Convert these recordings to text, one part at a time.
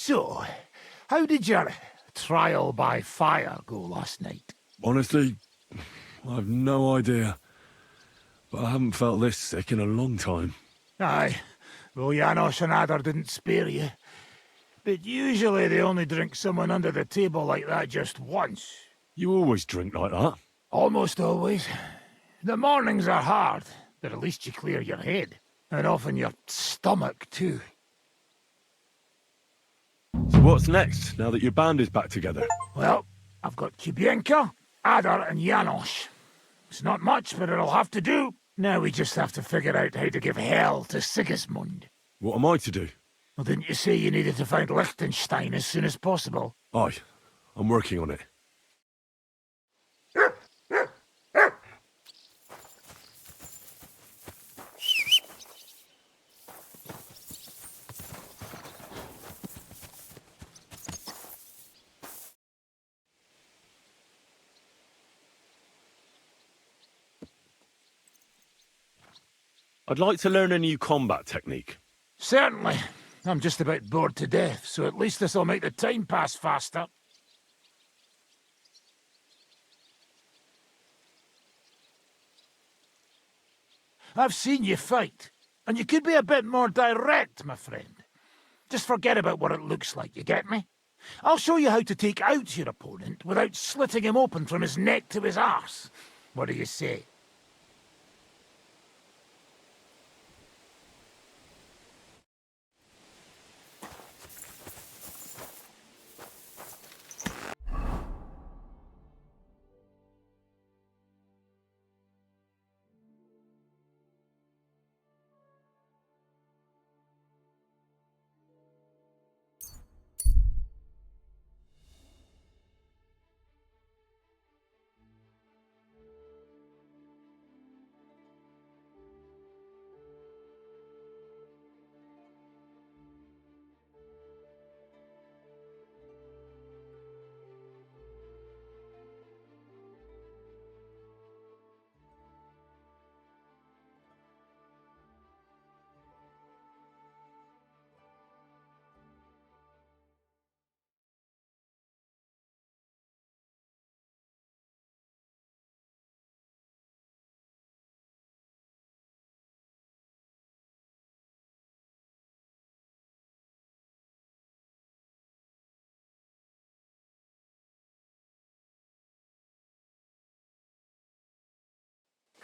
So, how did your trial by fire go last night? Honestly, I've no idea. But I haven't felt this sick in a long time. Aye, well, Janos and Adar didn't spare you. But usually they only drink someone under the table like that just once. You always drink like that? Almost always. The mornings are hard, but at least you clear your head. And often your stomach, too. So what's next, now that your band is back together? Well, I've got Kubienka, Adar and Janos. It's not much, but it'll have to do. Now we just have to figure out how to give hell to Sigismund. What am I to do? Well, didn't you say you needed to find Liechtenstein as soon as possible? Aye, I'm working on it. I'd like to learn a new combat technique. Certainly. I'm just about bored to death, so at least this'll make the time pass faster. I've seen you fight, and you could be a bit more direct, my friend. Just forget about what it looks like, you get me? I'll show you how to take out your opponent without slitting him open from his neck to his arse. What do you say?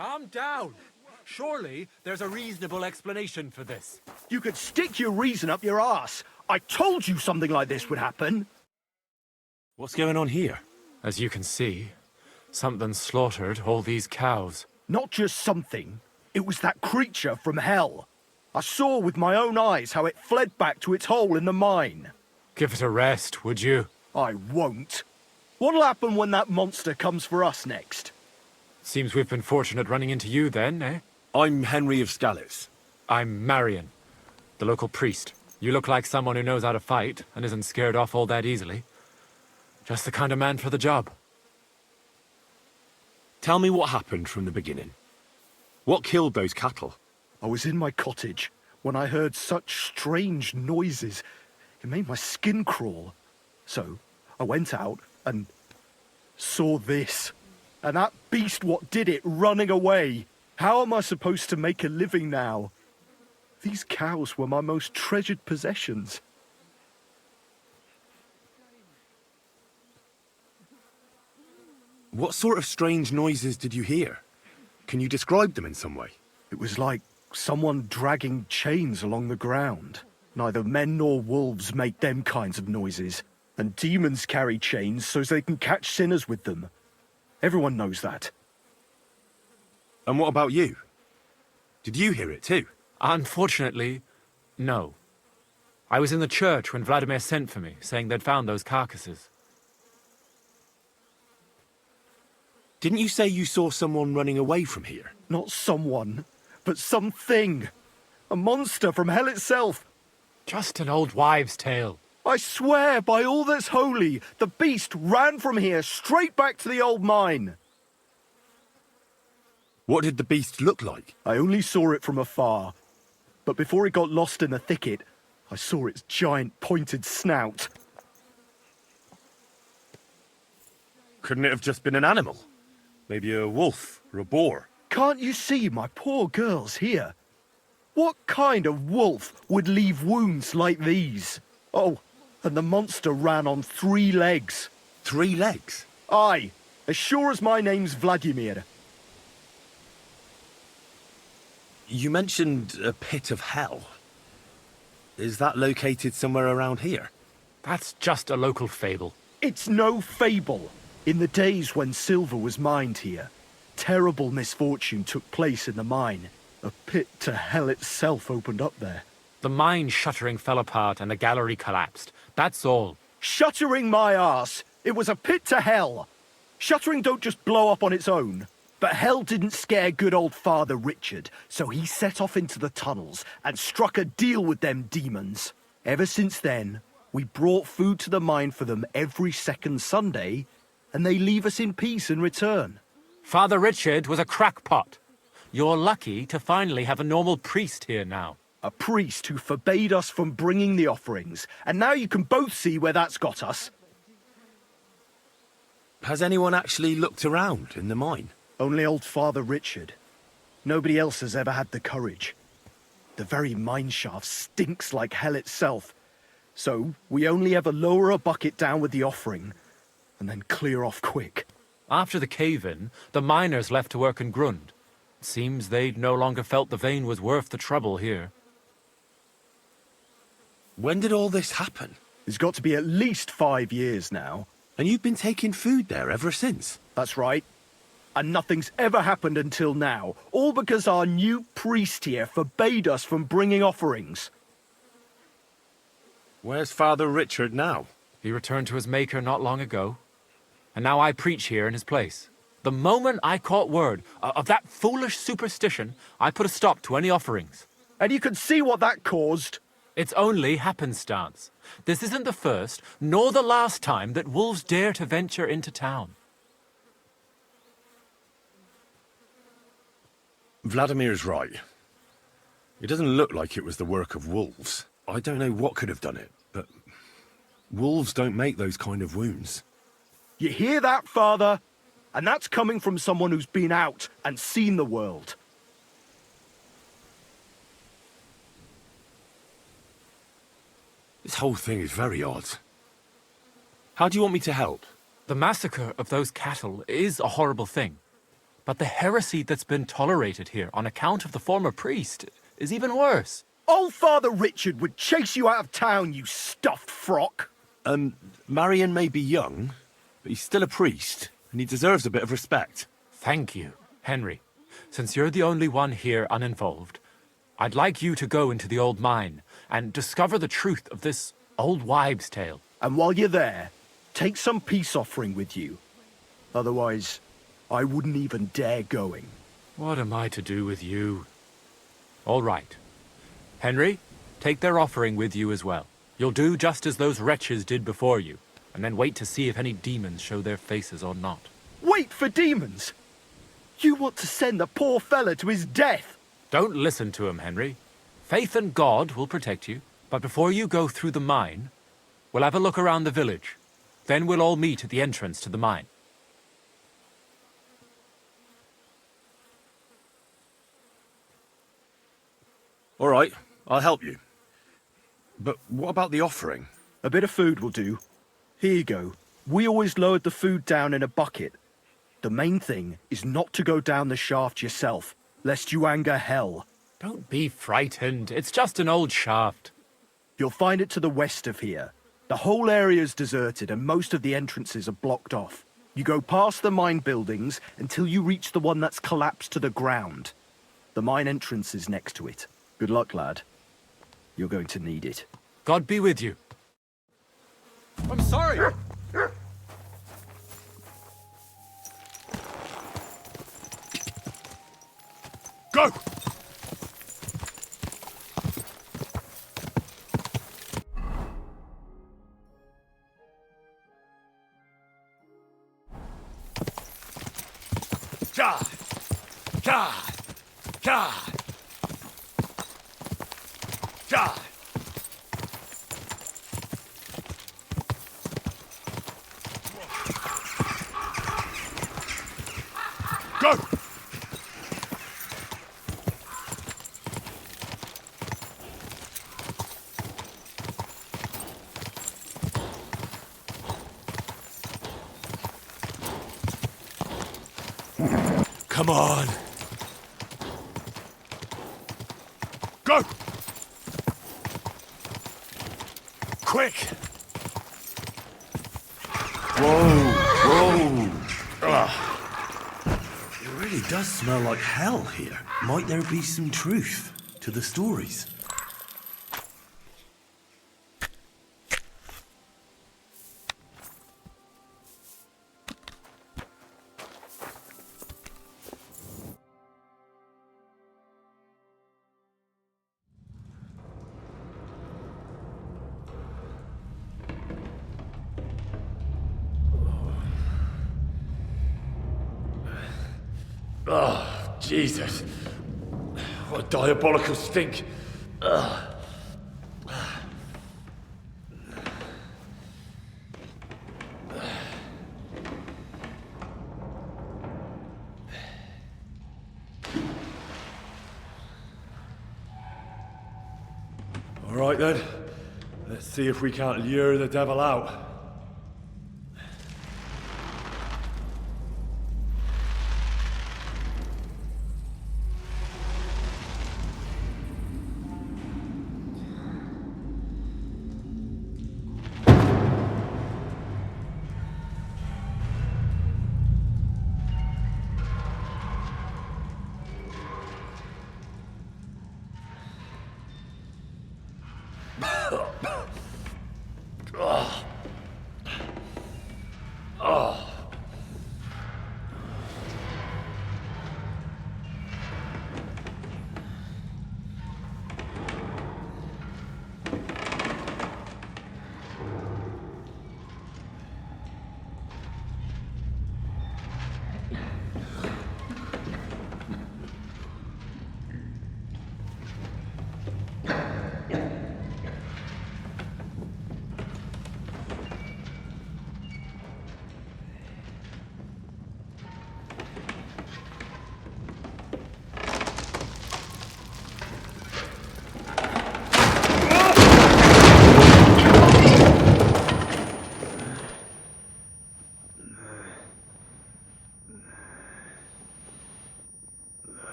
Calm down. Surely there's a reasonable explanation for this. You could stick your reason up your ass. I told you something like this would happen. What's going on here? As you can see, something slaughtered all these cows. Not just something. It was that creature from hell. I saw with my own eyes how it fled back to its hole in the mine. Give it a rest, would you? I won't. What'll happen when that monster comes for us next? Seems we've been fortunate running into you then, eh? I'm Henry of Skalitz. I'm Marion, the local priest. You look like someone who knows how to fight and isn't scared off all that easily. Just the kind of man for the job. Tell me what happened from the beginning. What killed those cattle? I was in my cottage when I heard such strange noises. It made my skin crawl. So I went out and saw this. And that beast what did it running away. How am I supposed to make a living now? These cows were my most treasured possessions. What sort of strange noises did you hear? Can you describe them in some way? It was like someone dragging chains along the ground. Neither men nor wolves make them kinds of noises. And demons carry chains so they can catch sinners with them. Everyone knows that. And what about you? Did you hear it too? Unfortunately, no. I was in the church when Vladimir sent for me, saying they'd found those carcasses. Didn't you say you saw someone running away from here? Not someone, but something. A monster from hell itself. Just an old wives' tale. I swear by all that's holy, the beast ran from here straight back to the old mine. What did the beast look like? I only saw it from afar. But before it got lost in the thicket, I saw its giant pointed snout. Couldn't it have just been an animal? Maybe a wolf or a boar? Can't you see my poor girls here? What kind of wolf would leave wounds like these? Oh, and the monster ran on 3 legs. 3 legs? Aye, as sure as my name's Vladimir. You mentioned a pit of hell. Is that located somewhere around here? That's just a local fable. It's no fable. In the days when silver was mined here, terrible misfortune took place in the mine. A pit to hell itself opened up there. The mine shuttering fell apart and the gallery collapsed. That's all. Shuttering my arse! It was a pit to hell! Shuttering don't just blow up on its own. But hell didn't scare good old Father Richard, so he set off into the tunnels and struck a deal with them demons. Ever since then, we brought food to the mine for them every second Sunday, and they leave us in peace in return. Father Richard was a crackpot. You're lucky to finally have a normal priest here now. A priest who forbade us from bringing the offerings, and now you can both see where that's got us. Has anyone actually looked around in the mine? Only old Father Richard. Nobody else has ever had the courage. The very mine shaft stinks like hell itself. So we only ever lower a bucket down with the offering, and then clear off quick. After the cave-in, the miners left to work in Grund. Seems they'd no longer felt the vein was worth the trouble here. When did all this happen? It's got to be at least 5 years now. And you've been taking food there ever since? That's right. And nothing's ever happened until now, all because our new priest here forbade us from bringing offerings. Where's Father Richard now? He returned to his maker not long ago. And now I preach here in his place. The moment I caught word of that foolish superstition, I put a stop to any offerings. And you can see what that caused. It's only happenstance. This isn't the first, nor the last time that wolves dare to venture into town. Vladimir's right. It doesn't look like it was the work of wolves. I don't know what could have done it, but wolves don't make those kind of wounds. You hear that, Father? And that's coming from someone who's been out and seen the world. This whole thing is very odd. How do you want me to help? The massacre of those cattle is a horrible thing. But the heresy that's been tolerated here on account of the former priest is even worse. Old Father Richard would chase you out of town, you stuffed frock. Marion may be young, but he's still a priest, and he deserves a bit of respect. Thank you, Henry. Since you're the only one here uninvolved, I'd like you to go into the old mine and discover the truth of this old wives' tale. And while you're there, take some peace offering with you. Otherwise, I wouldn't even dare going. What am I to do with you? All right. Henry, take their offering with you as well. You'll do just as those wretches did before you, and then wait to see if any demons show their faces or not. Wait for demons? You want to send the poor fella to his death? Don't listen to him, Henry. Faith in God will protect you. But before you go through the mine, we'll have a look around the village. Then we'll all meet at the entrance to the mine. All right, I'll help you. But what about the offering? A bit of food will do. Here you go. We always lowered the food down in a bucket. The main thing is not to go down the shaft yourself, lest you anger hell. Don't be frightened. It's just an old shaft. You'll find it to the west of here. The whole area is deserted and most of the entrances are blocked off. You go past the mine buildings until you reach the one that's collapsed to the ground. The mine entrance is next to it. Good luck, lad. You're going to need it. God be with you. I'm sorry! Go! God! God! God! God! Come on. Go! Quick! Whoa! It really does smell like hell here. Might there be some truth to the stories? Oh, Jesus. What a diabolical stink. All right then. Let's see if we can't lure the devil out.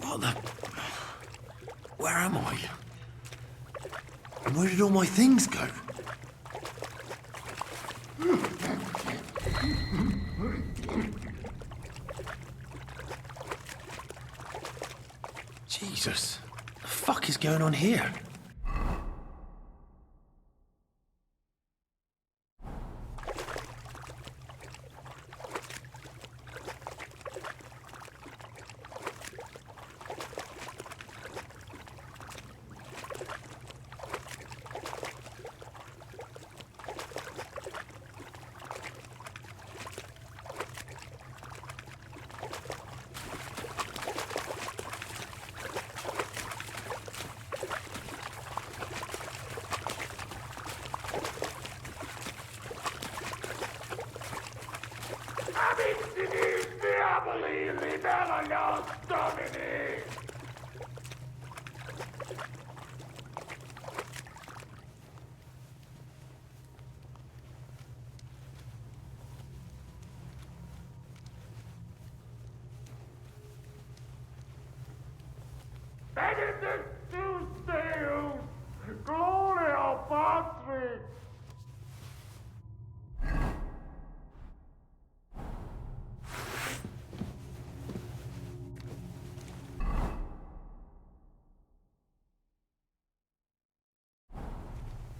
What the... Where am I? And where did all my things go? Jesus, what the fuck is going on here?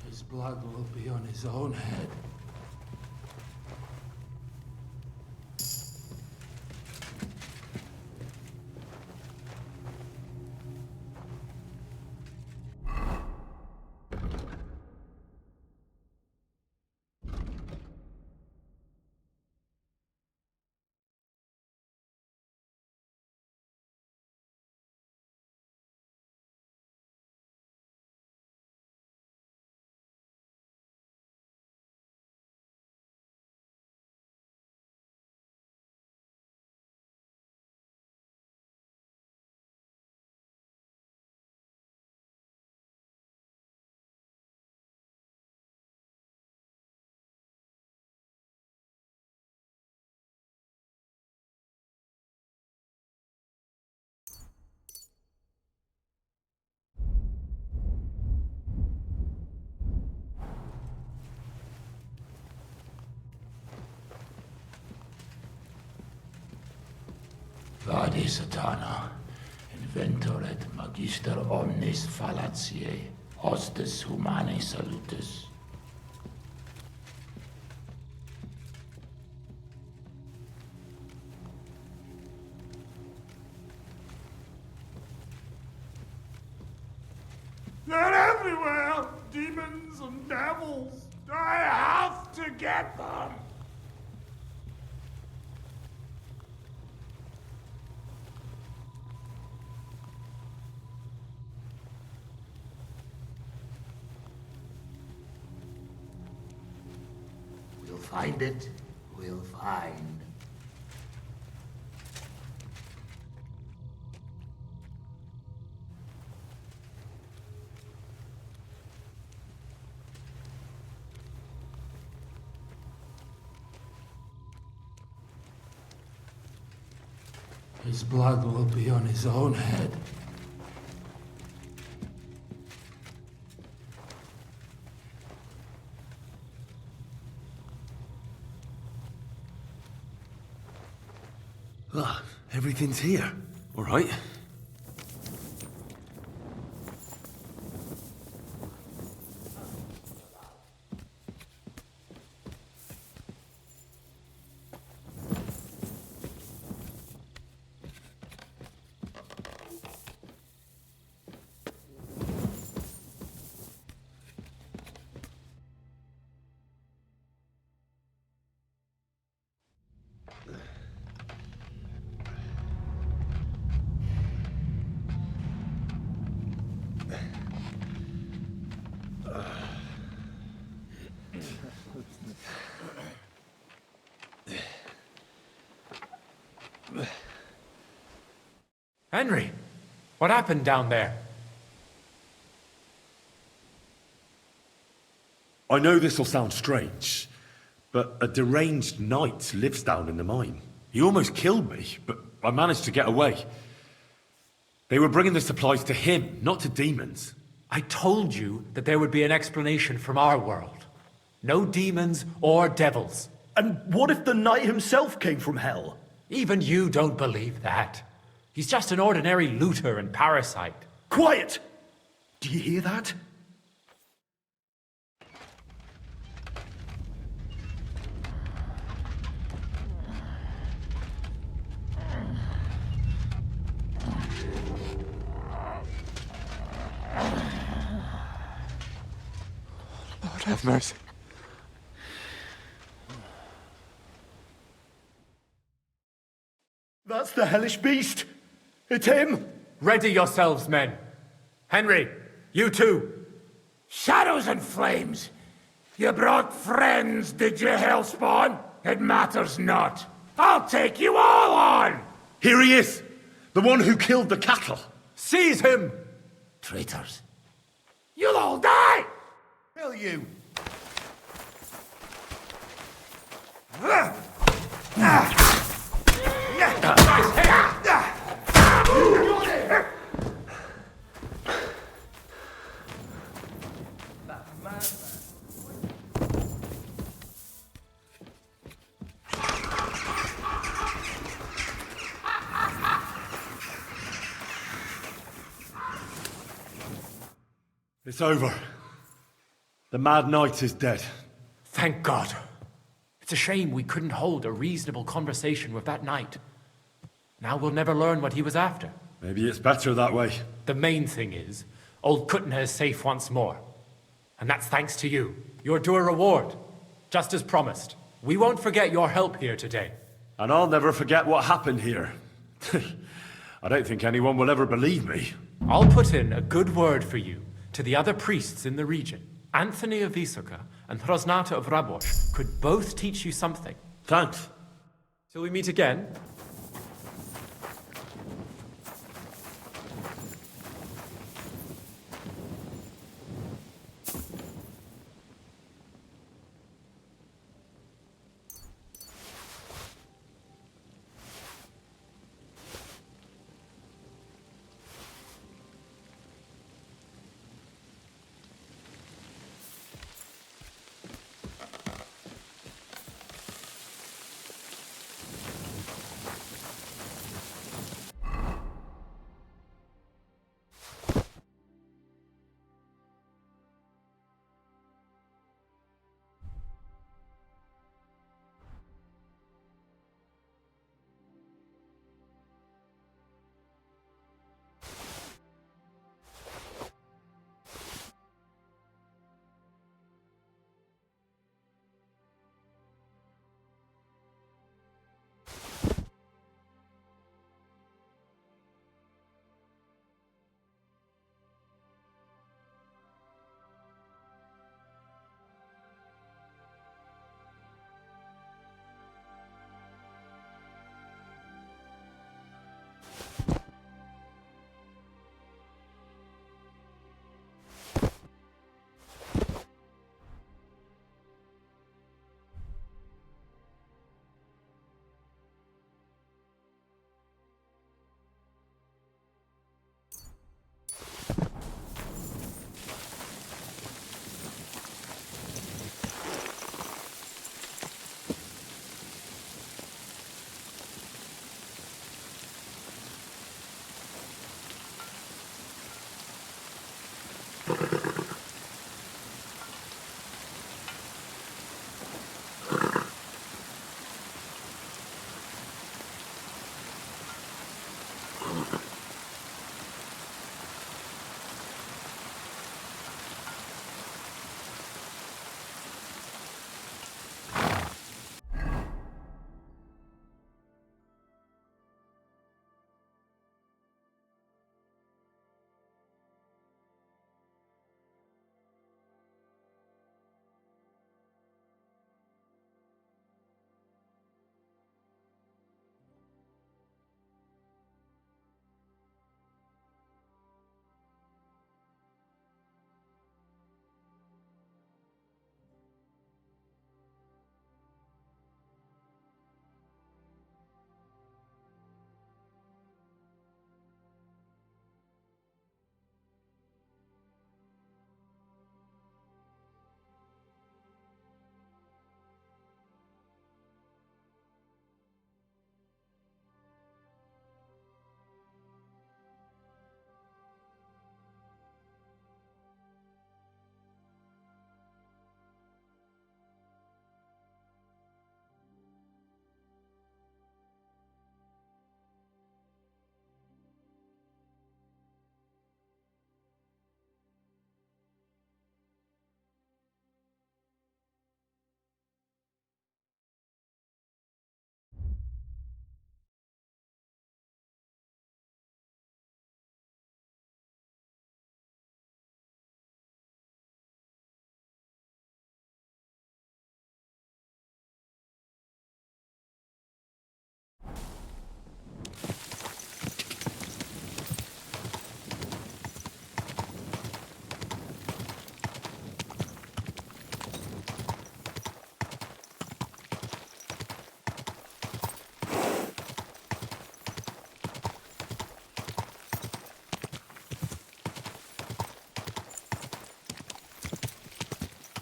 His blood will be on his own head. Vade Satana, inventor et magister omnis fallatiae, hostis humanae salutis. They're everywhere! Demons and devils! I have to get them! We'll find it. We'll find. His blood will be on his own head. Ah, everything's here. All right. Henry, what happened down there? I know this'll sound strange, but a deranged knight lives down in the mine. He almost killed me, but I managed to get away. They were bringing the supplies to him, not to demons. I told you that there would be an explanation from our world. No demons or devils. And what if the knight himself came from hell? Even you don't believe that. He's just an ordinary looter and parasite. Quiet! Do you hear that? Lord have mercy. That's the hellish beast! It's him! Ready yourselves, men. Henry, you too. Shadows and flames! You brought friends, did you, Hellspawn? It matters not. I'll take you all on! Here he is! The one who killed the cattle! Seize him! Traitors. You'll all die! Hell you! It's over. The Mad Knight is dead. Thank God. It's a shame we couldn't hold a reasonable conversation with that knight. Now we'll never learn what he was after. Maybe it's better that way. The main thing is, old Kutna is safe once more. And that's thanks to you. You're due a reward. Just as promised. We won't forget your help here today. And I'll never forget what happened here. I don't think anyone will ever believe me. I'll put in a good word for you to the other priests in the region. Anthony of Visuka and Hrosnata of Rabosh could both teach you something. Thanks. Till we meet again.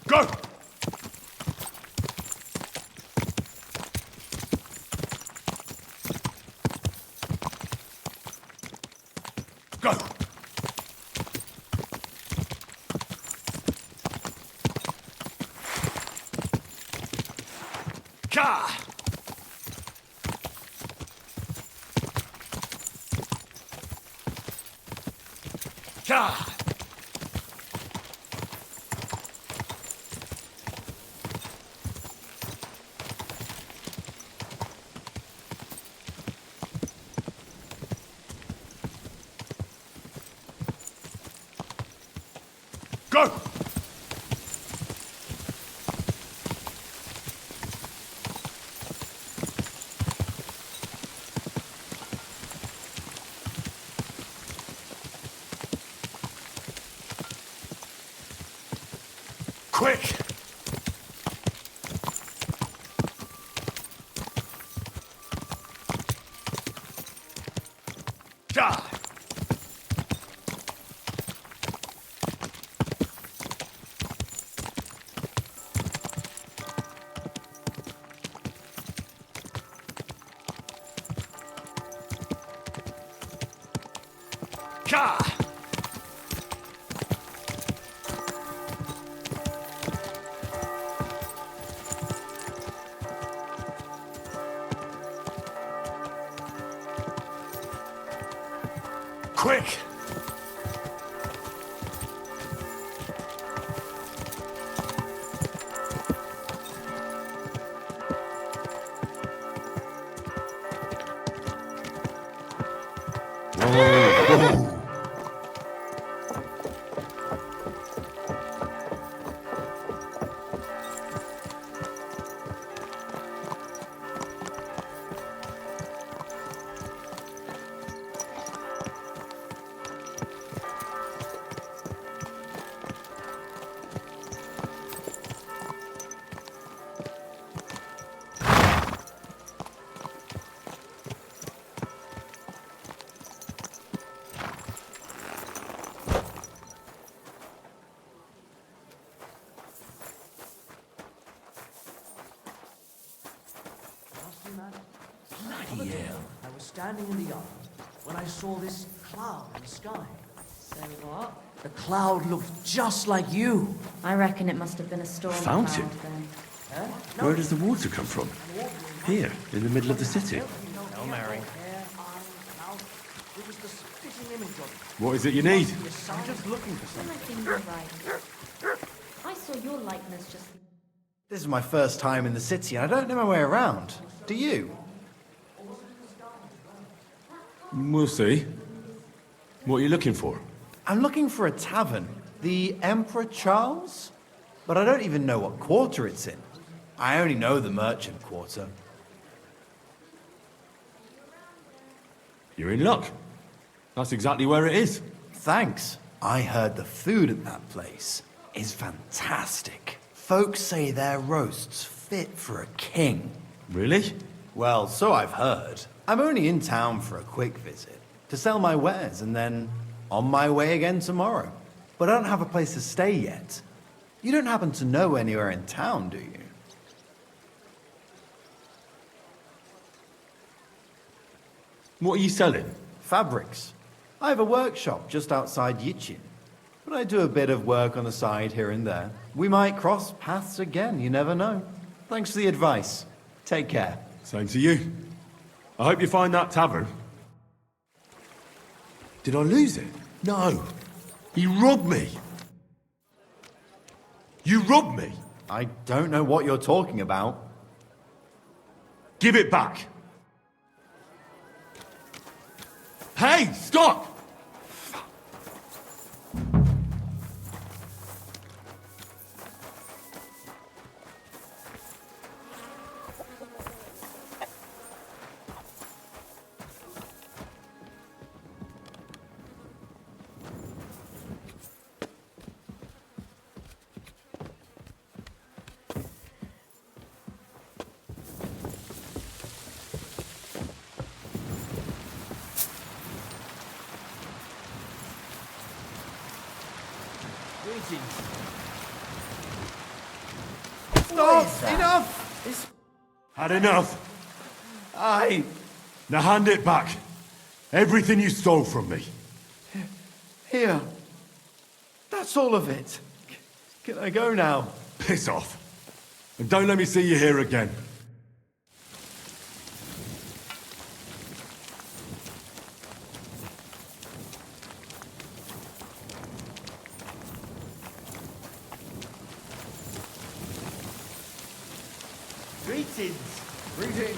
Go! Go! Ka! Ka! Go! Quick! Die! Ka! Quick! Bloody hell. I was standing in the yard when I saw this cloud in the sky. So what? The cloud looked just like you. I reckon it must have been a storm Fountain? cloud then. Where does the water come from? Here, in the middle of the city. No, Mary. What is it you need? I'm just looking for something. I think you're right. I saw your likeness just... This is my first time in the city, and I don't know my way around. Do you? We'll see. What are you looking for? I'm looking for a tavern. The Emperor Charles? But I don't even know what quarter it's in. I only know the merchant quarter. You're in luck. That's exactly where it is. Thanks. I heard the food at that place is fantastic. Folks say their roasts fit for a king. Really? Well, so I've heard. I'm only in town for a quick visit, to sell my wares, and then on my way again tomorrow. But I don't have a place to stay yet. You don't happen to know anywhere in town, do you? What are you selling? Fabrics. I have a workshop just outside Yichin. But I do a bit of work on the side here and there. We might cross paths again, you never know. Thanks for the advice. Take care. Same to you. I hope you find that tavern. Did I lose it? No. He robbed me. You robbed me. I don't know what you're talking about. Give it back. Hey, stop! Stop! Enough! Had enough. I... Now hand it back. Everything you stole from me. Here. That's all of it. Can I go now? Piss off. And don't let me see you here again. Greetings. Greetings.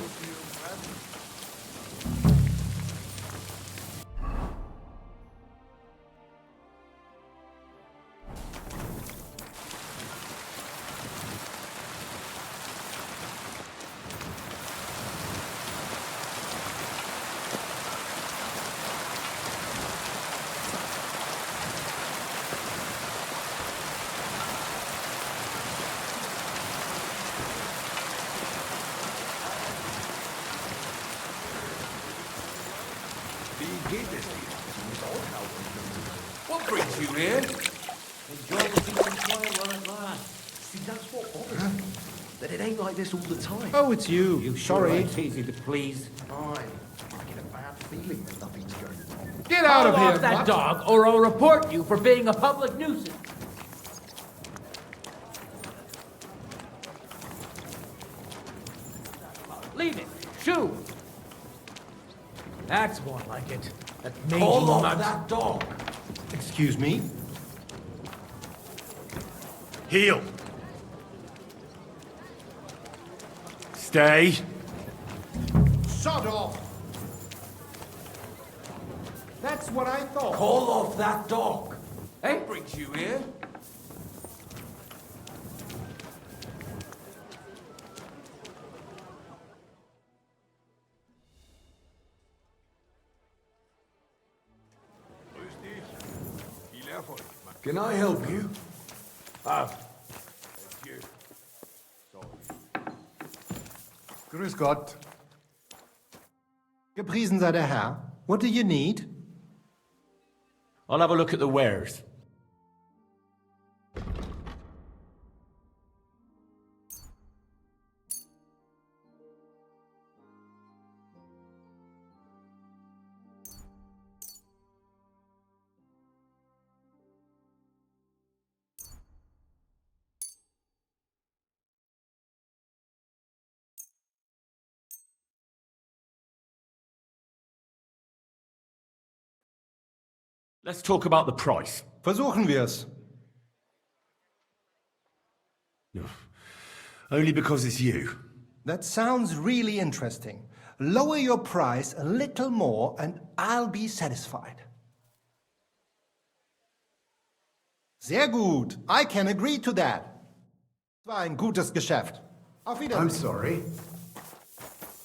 What brings you here? Enjoy the peace and quiet while it lasts. See, that's what bothers me. That it ain't like this all the time. Oh, it's you. You Sorry. sure ain't easy to please. I get a bad feeling that nothing's going on. Get out of Call here. off that What? dog, or I'll report you for being a public nuisance. Leave it. Shoo. That's more like it. That mangy Call off nut. that dog. Excuse me? Heel. Stay. Shut off. That's what I thought. Call off that dog. What brings you here? Can I help you? Grüß Gott. Gepriesen sei der Herr. What do you need? I'll have a look at the wares. Let's talk about the price. Versuchen wir's. Only because it's you. That sounds really interesting. Lower your price a little more and I'll be satisfied. Sehr gut. I can agree to that. War ein gutes Geschäft. Auf Wiedersehen. I'm sorry.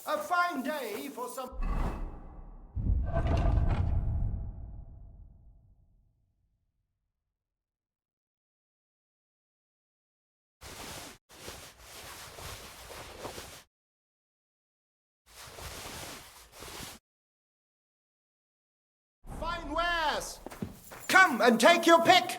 A fine day for some... Fine wares! Come and take your pick!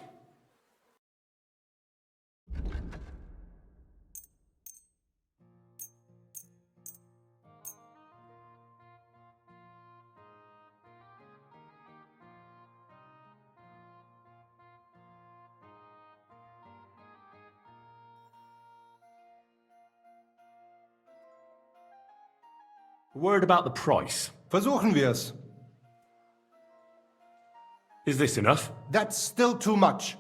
A word about the price. Versuchen wir's. Is this enough? That's still too much.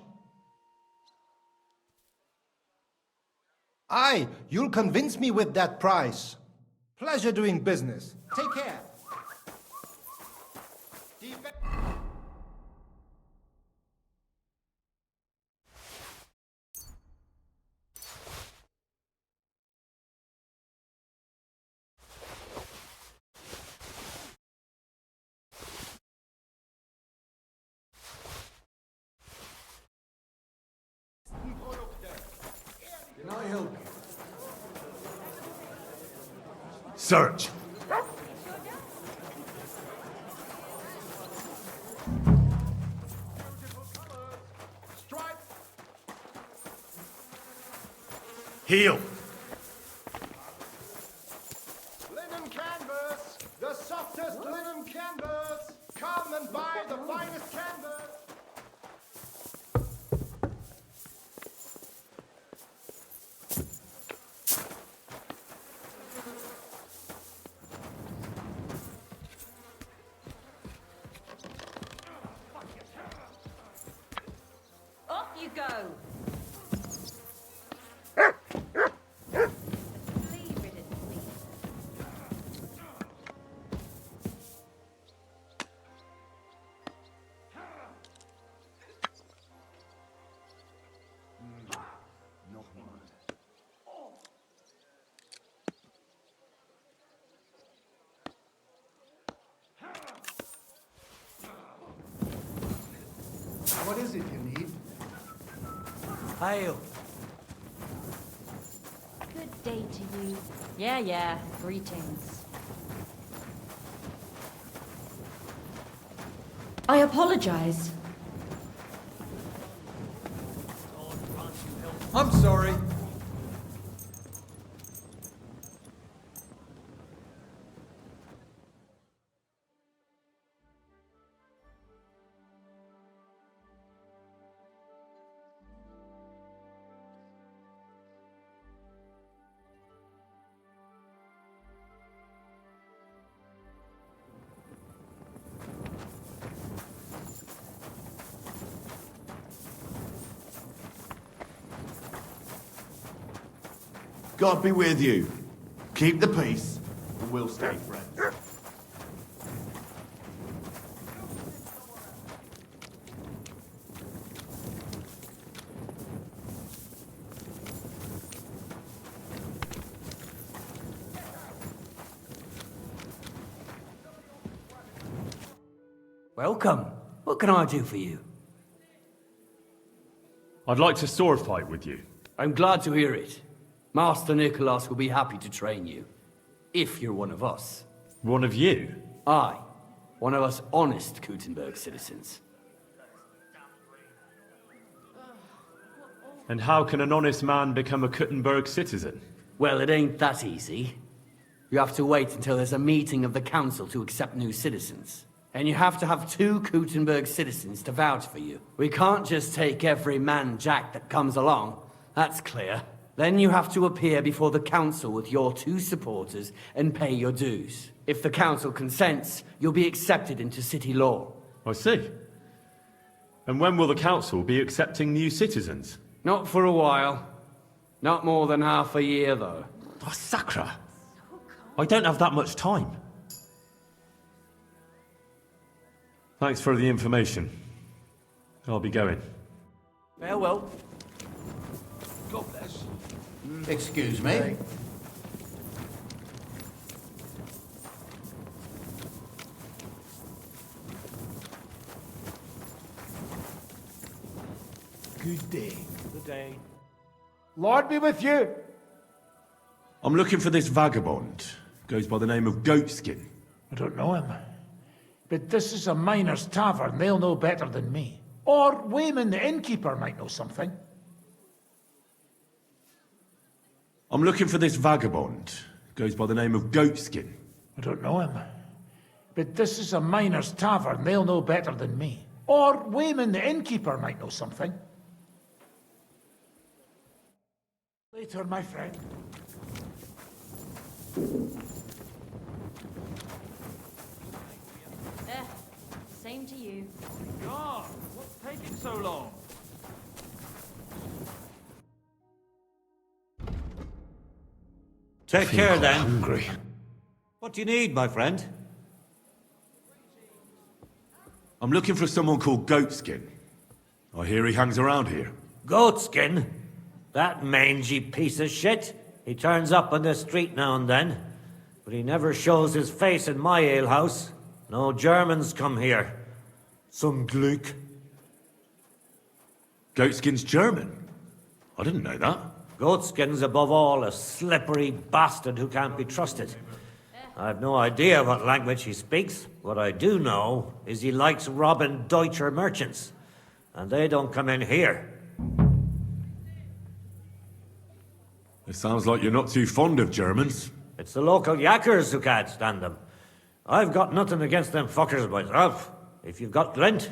Aye, you'll convince me with that price. Pleasure doing business. Take care. Can I help you? Search. Heal. Linen canvas! The softest linen canvas! Come and buy the finest canvas! Off you go! Flea-ridden thief. What is it you need? Hail. Good day to you. Yeah, greetings. I apologize. I'm sorry. God be with you. Keep the peace, and we'll stay friends. Welcome. What can I do for you? I'd like to sword fight with you. I'm glad to hear it. Master Nicholas will be happy to train you. If you're one of us. One of you? Aye. One of us honest Gutenberg citizens. And how can an honest man become a Gutenberg citizen? Well, it ain't that easy. You have to wait until there's a meeting of the council to accept new citizens. And you have to have 2 Gutenberg citizens to vouch for you. We can't just take every man jack that comes along. That's clear. Then you have to appear before the council with your 2 supporters and pay your dues. If the council consents, you'll be accepted into city law. I see. And when will the council be accepting new citizens? Not for a while. Not more than half a year, though. Oh, Sakra! I don't have that much time. Thanks for the information. I'll be going. Farewell. God bless. Excuse me. Good day. Good day. Lord be with you. I'm looking for this vagabond. Goes by the name of Goatskin. I don't know him. But this is a miner's tavern. They'll know better than me. Or Wayman the innkeeper might know something. I'm looking for this vagabond. Goes by the name of Goatskin. I don't know him. But this is a miner's tavern. They'll know better than me. Or Wayman the innkeeper might know something. Later, my friend. Same to you. God, what's taking so long? Take care, then. Hungry. What do you need, my friend? I'm looking for someone called Goatskin. I hear he hangs around here. Goatskin? That mangy piece of shit. He turns up on the street now and then, but he never shows his face in my alehouse. No Germans come here. Some Gluck. Goatskin's German? I didn't know that. Goatskin's above all a slippery bastard who can't be trusted. I've no idea what language he speaks. What I do know is he likes robbing Deutscher merchants. And they don't come in here. It sounds like you're not too fond of Germans. It's the local yackers who can't stand them. I've got nothing against them fuckers myself. If you've got glint,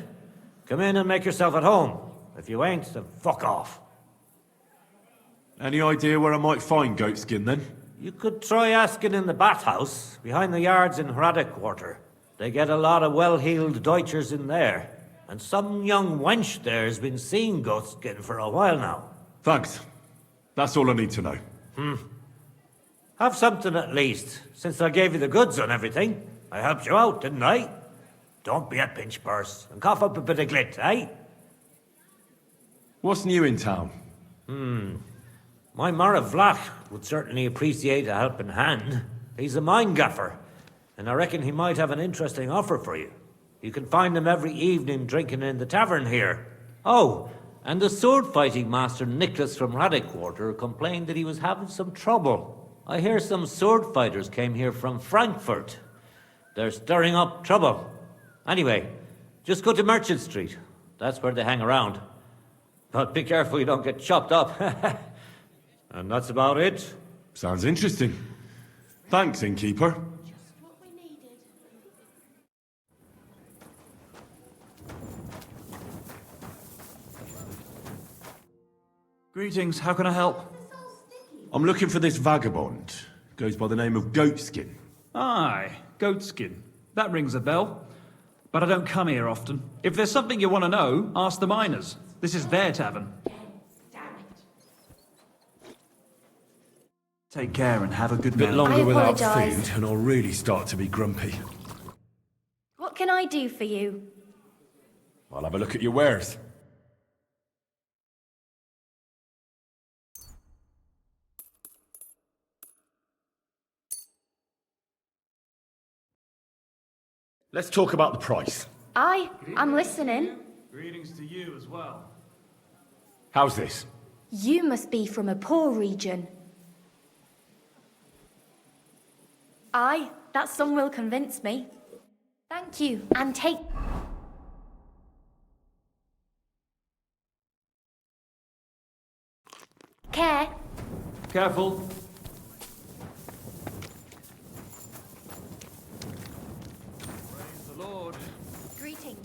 come in and make yourself at home. If you ain't, then fuck off. Any idea where I might find Goatskin, then? You could try asking in the bathhouse, behind the yards in Hrada Quarter. They get a lot of well-heeled Deutschers in there. And some young wench there's been seeing Goatskin for a while now. Thanks. That's all I need to know. Have something at least, since I gave you the goods on everything. I helped you out, didn't I? Don't be a pinch purse, and cough up a bit of glit, eh? What's new in town? My Mara Vlach would certainly appreciate a helping hand. He's a mine gaffer, and I reckon he might have an interesting offer for you. You can find him every evening drinking in the tavern here. Oh, and the sword-fighting master Nicholas from Hrada Quarter complained that he was having some trouble. I hear some sword fighters came here from Frankfurt. They're stirring up trouble. Anyway, just go to Merchant Street. That's where they hang around. But be careful you don't get chopped up. And that's about it. Sounds interesting. Thanks, innkeeper. Just what we needed. Greetings, how can I help? I'm looking for this vagabond. Goes by the name of Goatskin. Aye, Goatskin. That rings a bell. But I don't come here often. If there's something you want to know, ask the miners. This is their tavern. Take care and have a good Bit night. longer without apologise. food, and I'll really start to be grumpy. What can I do for you? I'll have a look at your wares. Let's talk about the price. I'm listening. Greetings to you as well. How's this? You must be from a poor region. That sum will convince me. Thank you, and take... care. Careful. Praise the Lord. Greetings.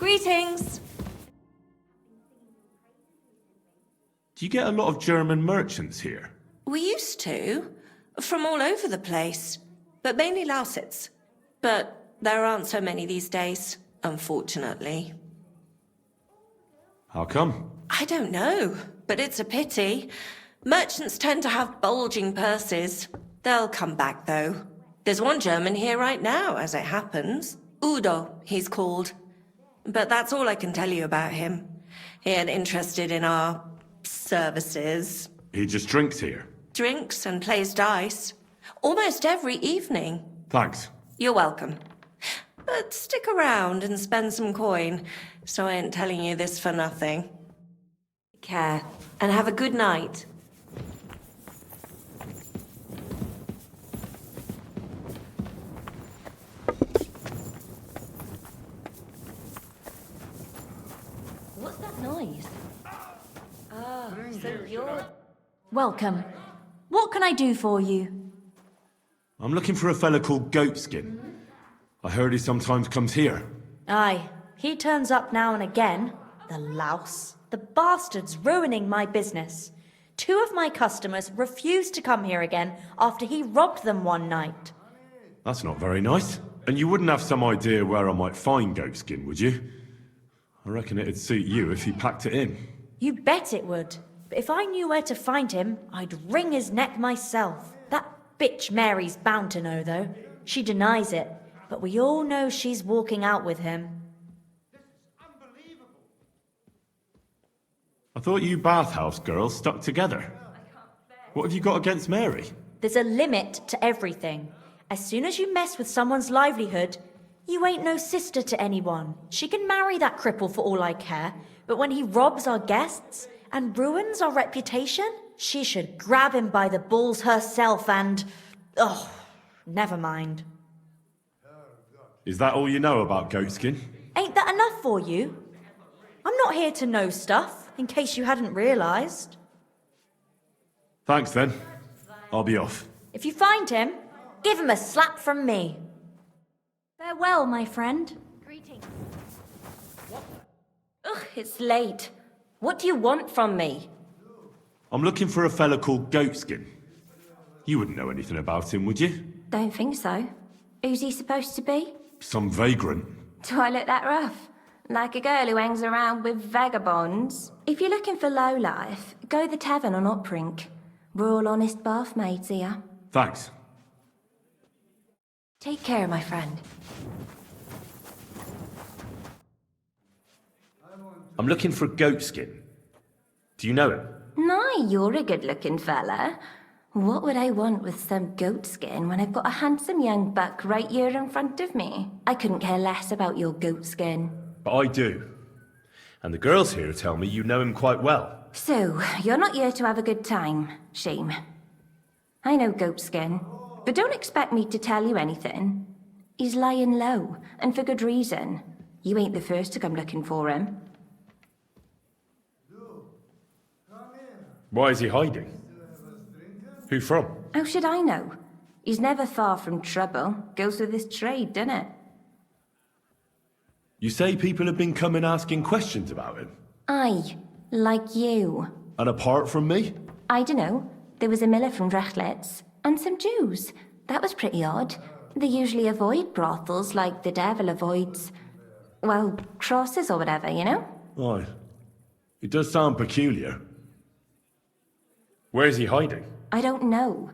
Greetings. Do you get a lot of German merchants here? We used to. From all over the place. But mainly Lausitz. But there aren't so many these days, unfortunately. How come? I don't know, but it's a pity. Merchants tend to have bulging purses. They'll come back, though. There's one German here right now, as it happens. Udo, he's called. But that's all I can tell you about him. He ain't interested in our services. He just drinks here. Drinks and plays dice. Almost every evening. Thanks. You're welcome. But stick around and spend some coin, so I ain't telling you this for nothing. Take care, and have a good night. What's that noise? Ah, so you're... Welcome. What can I do for you? I'm looking for a fella called Goatskin. I heard he sometimes comes here. Aye, he turns up now and again. The louse. The bastard's ruining my business. 2 of my customers refused to come here again after he robbed them one night. That's not very nice. And you wouldn't have some idea where I might find Goatskin, would you? I reckon it'd suit you if he packed it in. You bet it would. But if I knew where to find him, I'd wring his neck myself. That bitch Mary's bound to know, though. She denies it. But we all know she's walking out with him. I thought you bathhouse girls stuck together. What have you got against Mary? There's a limit to everything. As soon as you mess with someone's livelihood, you ain't no sister to anyone. She can marry that cripple for all I care. But when he robs our guests and ruins our reputation, she should grab him by the balls herself and... Oh, never mind. Is that all you know about Goatskin? Ain't that enough for you? I'm not here to know stuff, in case you hadn't realised. Thanks then. I'll be off. If you find him, give him a slap from me. Farewell, my friend. Greetings. Ugh, it's late. What do you want from me? I'm looking for a fella called Goatskin. You wouldn't know anything about him, would you? Don't think so. Who's he supposed to be? Some vagrant. Do I look that rough? Like a girl who hangs around with vagabonds? If you're looking for low life, go the tavern on Uprink. We're all honest bath maids here. Thanks. Take care, my friend. I'm looking for Goatskin. Do you know him? No, you're a good-looking fella. What would I want with some goat skin when I've got a handsome young buck right here in front of me? I couldn't care less about your goat skin. But I do. And the girls here tell me you know him quite well. So, you're not here to have a good time. Shame. I know Goatskin, but don't expect me to tell you anything. He's lying low, and for good reason. You ain't the first to come looking for him. Why is he hiding? Who from? How should I know? He's never far from trouble. Goes with his trade, doesn't it? You say people have been coming asking questions about him? Aye, like you. And apart from me? I dunno. There was a miller from Drechtlitz, and some Jews. That was pretty odd. They usually avoid brothels like the devil avoids... well, crosses or whatever, you know? Aye. It does sound peculiar. Where is he hiding? I don't know.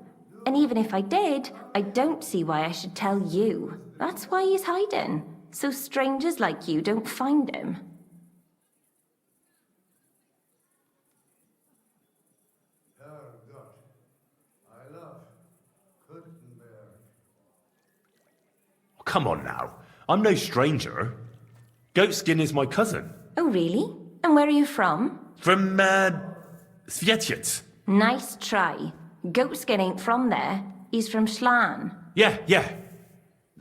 And even if I did, I don't see why I should tell you. That's why he's hiding. So strangers like you don't find him. Oh, come on now. I'm no stranger. Goatskin is my cousin. Oh, really? And where are you from? From, Svietiec. Nice try. Goatskin ain't from there. He's from Schlan. Yeah.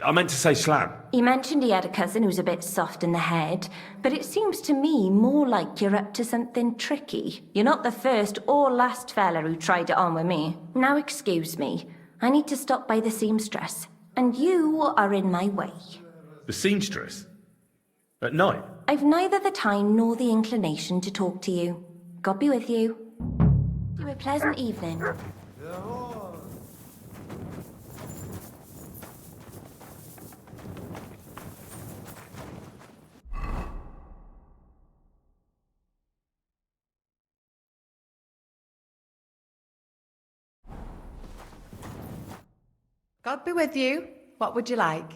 I meant to say Schlan. He mentioned he had a cousin who's a bit soft in the head, but it seems to me more like you're up to something tricky. You're not the first or last fella who tried it on with me. Now excuse me. I need to stop by the seamstress, and you are in my way. The seamstress? At night? I've neither the time nor the inclination to talk to you. God be with you. Do a pleasant evening. God be with you. What would you like?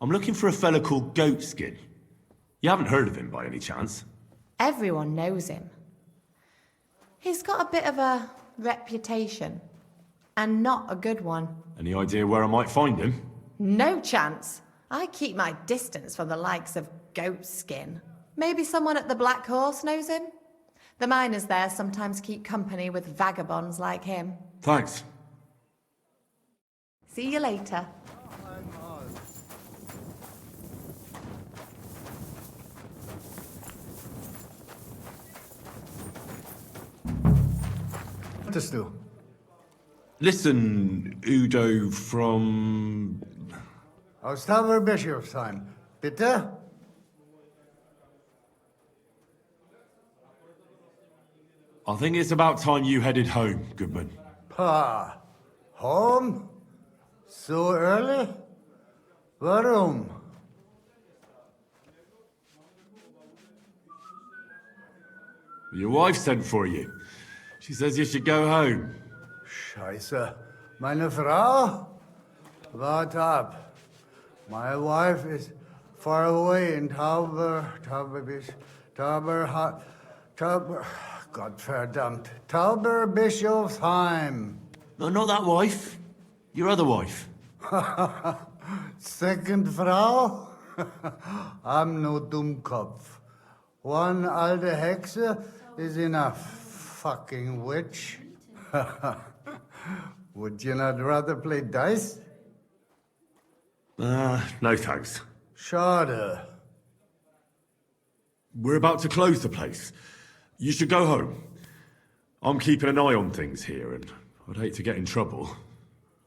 I'm looking for a fella called Goatskin. You haven't heard of him by any chance? Everyone knows him. He's got a bit of a reputation, and not a good one. Any idea where I might find him? No chance. I keep my distance from the likes of Goatskin. Maybe someone at the Black Horse knows him? The miners there sometimes keep company with vagabonds like him. Thanks. See you later. Vendettas II. Listen, Udo from... Aus Bischofsheim. Bitte? I think it's about time you headed home, Goodman. Pa. Home? So early? Warum? Your wife sent for you. She says you should go home. Scheiße. Meine Frau? Wart ab. My wife is far away in Tauber, Gottverdammt. Tauber Bischofsheim. No, not that wife. Your other wife. Second Frau? I'm no Dummkopf. One alte Hexe is enough. Fucking witch. Would you not rather play dice? No thanks. Schade. We're about to close the place. You should go home. I'm keeping an eye on things here, and I'd hate to get in trouble.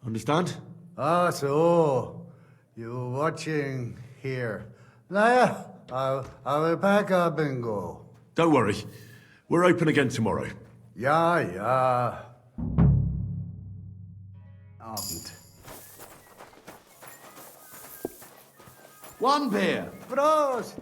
Understand? Ah, so. You watching here. Naja, I will pack up and go. Don't worry. We're open again tomorrow. Ja, ja. Abend. One beer. Prost!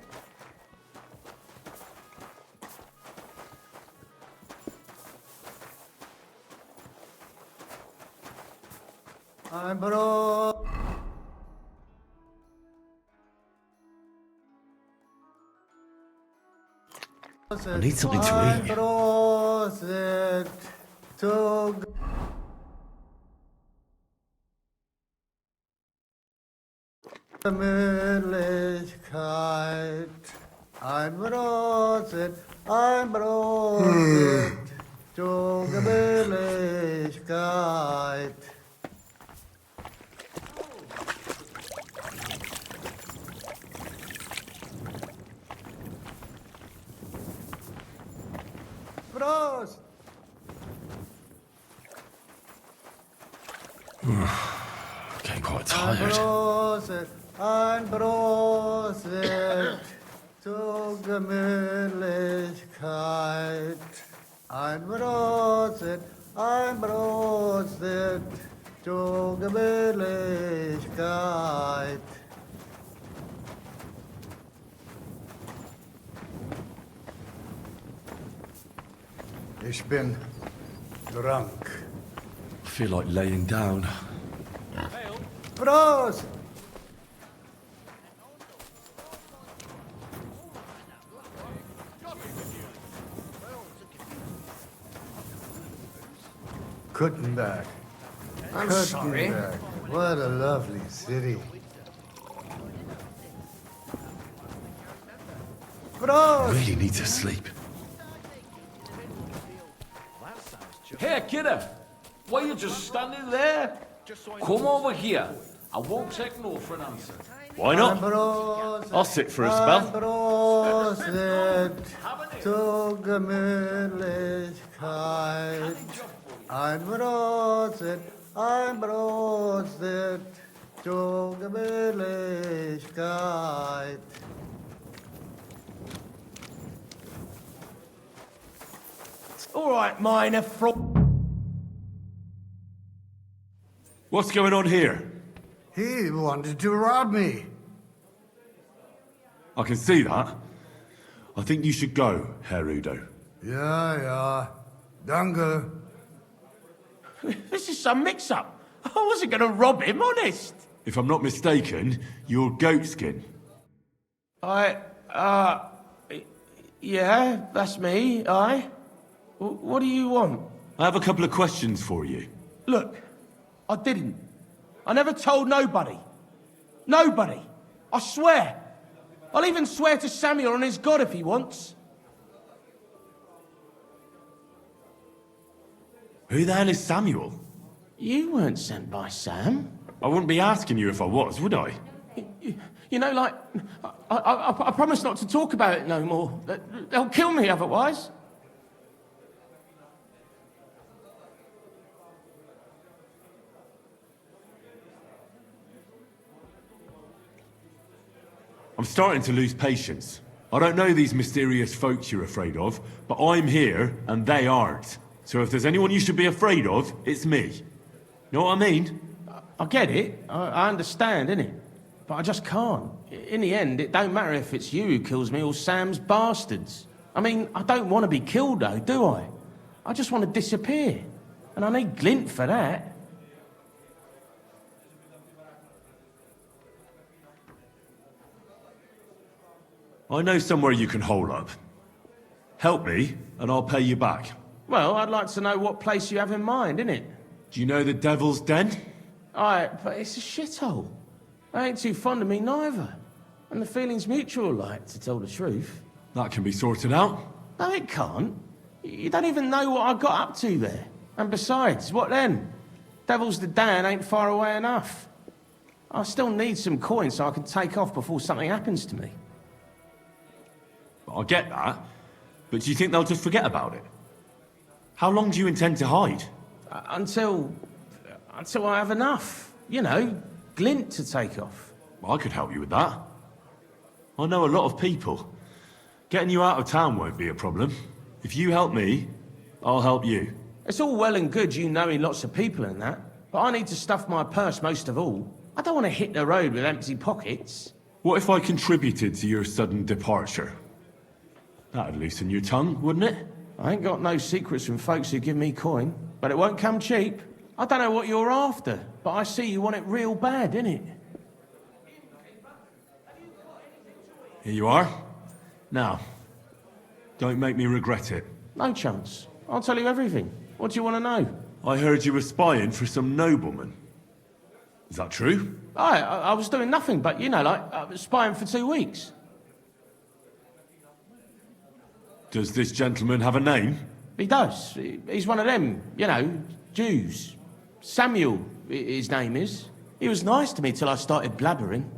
I'm bro. I need something to eat. Prosit to Gemütlichkeit. Ein Prosit zu Gemütlichkeit. Prost! Getting quite tired. Ein Prosit zu Gemütlichkeit. Ein Prosit zu Gemütlichkeit. Ich bin drunk. I feel like laying down. Prost! Kuttenberg. I'm sorry. What a lovely city. Prost! Really need to sleep. Hey, kidder! Why are you just standing there? Come over here. I won't take no for an answer. Why not? I'll sit for a spell. Prosit zu Gemütlichkeit. Ein Prosit zu Gemütlichkeit. All right, minor What's going on here? He wanted to rob me. I can see that. I think you should go, Herr Udo. Yeah. Danke. This is some mix-up. I wasn't going to rob him, honest. If I'm not mistaken, you're Goatskin. Yeah, that's me, What do you want? I have a couple of questions for you. Look, I didn't. I never told nobody. Nobody. I swear. I'll even swear to Samuel on his God if he wants. Who the hell is Samuel? You weren't sent by Sam. I wouldn't be asking you if I was, would I? You know, like, I promise not to talk about it no more. They'll kill me otherwise. I'm starting to lose patience. I don't know these mysterious folks you're afraid of, but I'm here and they aren't. So if there's anyone you should be afraid of, it's me. Know what I mean? I get it. I understand, innit? But I just can't. In the end, it don't matter if it's you who kills me or Sam's bastards. I mean, I don't want to be killed, though, do I? I just want to disappear. And I need Glint for that. I know somewhere you can hole up. Help me, and I'll pay you back. Well, I'd like to know what place you have in mind, innit? Do you know the Devil's Den? Aye, but it's a shithole. They ain't too fond of me neither. And the feeling's mutual, like, to tell the truth. That can be sorted out. No, it can't. You don't even know what I got up to there. And besides, what then? Devil's the Dan ain't far away enough. I still need some coin so I can take off before something happens to me. I get that, but do you think they'll just forget about it? How long do you intend to hide? Until I have enough. You know, Glint to take off. Well, I could help you with that. I know a lot of people. Getting you out of town won't be a problem. If you help me, I'll help you. It's all well and good you knowing lots of people and that, but I need to stuff my purse most of all. I don't want to hit the road with empty pockets. What if I contributed to your sudden departure? That'd loosen your tongue, wouldn't it? I ain't got no secrets from folks who give me coin, but it won't come cheap. I don't know what you're after, but I see you want it real bad, innit? Here you are. Now, don't make me regret it. No chance. I'll tell you everything. What do you want to know? I heard you were spying for some nobleman. Is that true? I was doing nothing but, you know, like, spying for 2 weeks. Does this gentleman have a name? He does. He's one of them, you know, Jews. Samuel, his name is. He was nice to me till I started blabbering.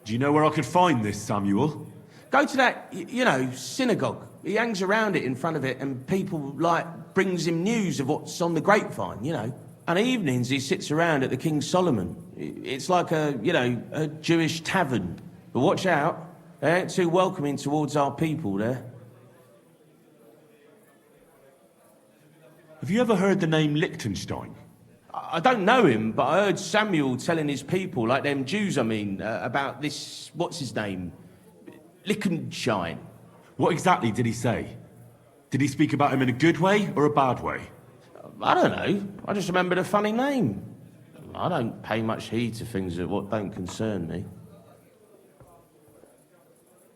Do you know where I could find this Samuel? Go to that, you know, synagogue. He hangs around it in front of it and people, like, brings him news of what's on the grapevine, you know. And evenings he sits around at the King Solomon. It's like a, you know, a Jewish tavern. But watch out. They ain't too welcoming towards our people there. Have you ever heard the name Liechtenstein? I don't know him, but I heard Samuel telling his people, like them Jews, I mean, about this, what's his name? Liechtenstein. What exactly did he say? Did he speak about him in a good way or a bad way? I don't know. I just remembered a funny name. I don't pay much heed to things that what don't concern me.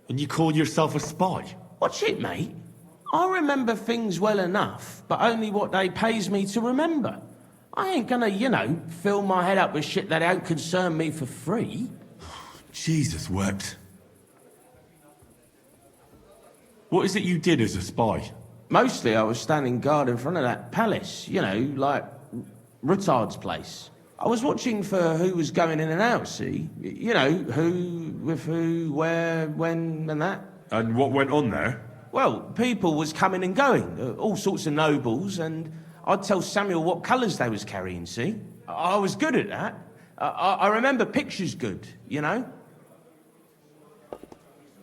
And you call yourself a spy? What's it, mate? I remember things well enough, but only what they pays me to remember. I ain't gonna, you know, fill my head up with shit that don't concern me for free. Jesus wept. What is it you did as a spy? Mostly I was standing guard in front of that palace, you know, like Rutard's place. I was watching for who was going in and out, see? You know, who, with who, where, when, and that. And what went on there? Well, people was coming and going, all sorts of nobles, and I'd tell Samuel what colours they was carrying, see? I was good at that. I remember pictures good, you know?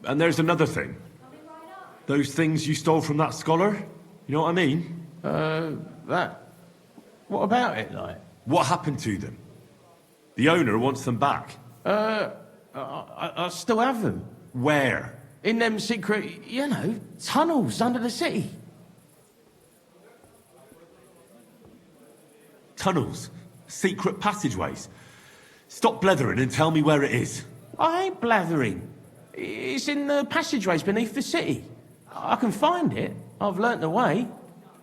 And there's another thing. Those things you stole from that scholar? You know what I mean? That. What about it, like? What happened to them? The owner wants them back. I still have them. Where? In them secret, tunnels under the city. Tunnels? Secret passageways? Stop blethering and tell me where it is. I ain't blathering. It's in the passageways beneath the city. I can find it. I've learnt the way.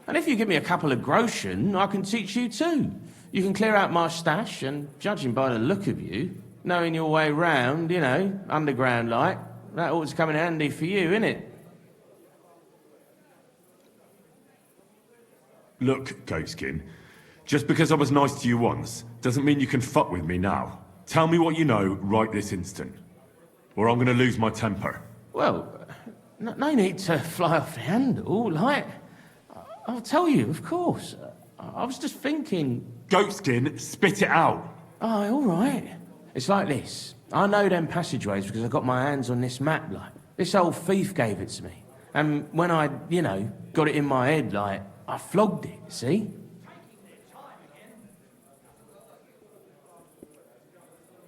And if you give me a couple of groschen, I can teach you too. You can clear out my stash, and judging by the look of you, knowing your way round, underground like, that ought to come in handy for you, innit? Look, Goatskin, just because I was nice to you once, doesn't mean you can fuck with me now. Tell me what you know right this instant, or I'm gonna lose my temper. Well, no need to fly off the handle, like... I'll tell you, of course. I was just thinking... Goatskin, spit it out! Oh, all right. It's like this. I know them passageways because I got my hands on this map, like. This old thief gave it to me. And when I, got it in my head, like, I flogged it, see?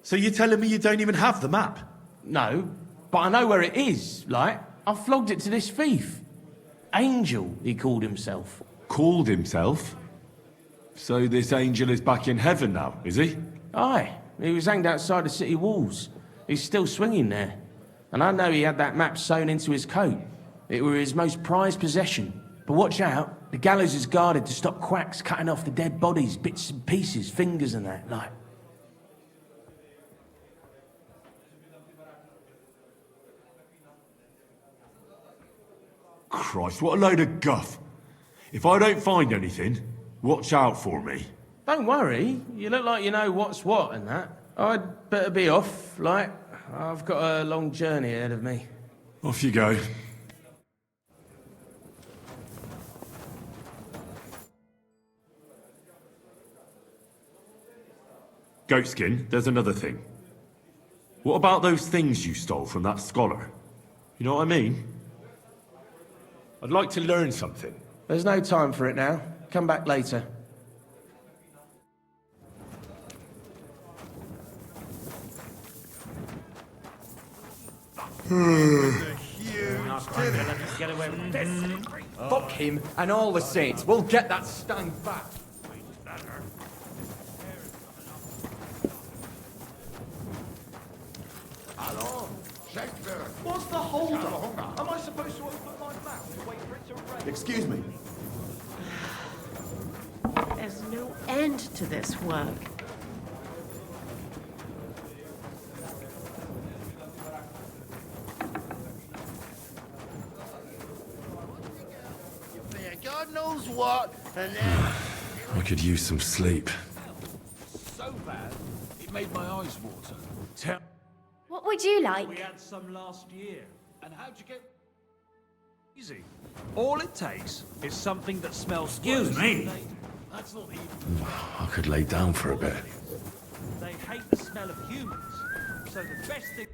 So you're telling me you don't even have the map? No, but I know where it is, like. I flogged it to this thief. Angel, he called himself. Called himself? So this angel is back in heaven now, is he? Aye, he was hanged outside the city walls. He's still swinging there. And I know he had that map sewn into his coat. It were his most prized possession. But watch out, the gallows is guarded to stop quacks cutting off the dead bodies, bits and pieces, fingers and that, like. Christ, what a load of guff. If I don't find anything, watch out for me. Don't worry, you look like you know what's what and that. I'd better be off, like. I've got a long journey ahead of me. Off you go. Goatskin, there's another thing. What about those things you stole from that scholar? You know what I mean? I'd like to learn something. There's no time for it now. Come back later. Fuck him and all the saints. We'll get that stang back. Hello, Shakespeare. What's the hold up? Am I supposed to open my mouth to wait for it to rain? Excuse me. There's no end to this work. God knows what, and then... I could use some sleep. So bad, it made my eyes water. What would you like? We had some last year. And how'd you get... Easy. All it takes is something that smells... Excuse me. That's not even... I could lay down for a bit. They hate the smell of humans. So the best thing...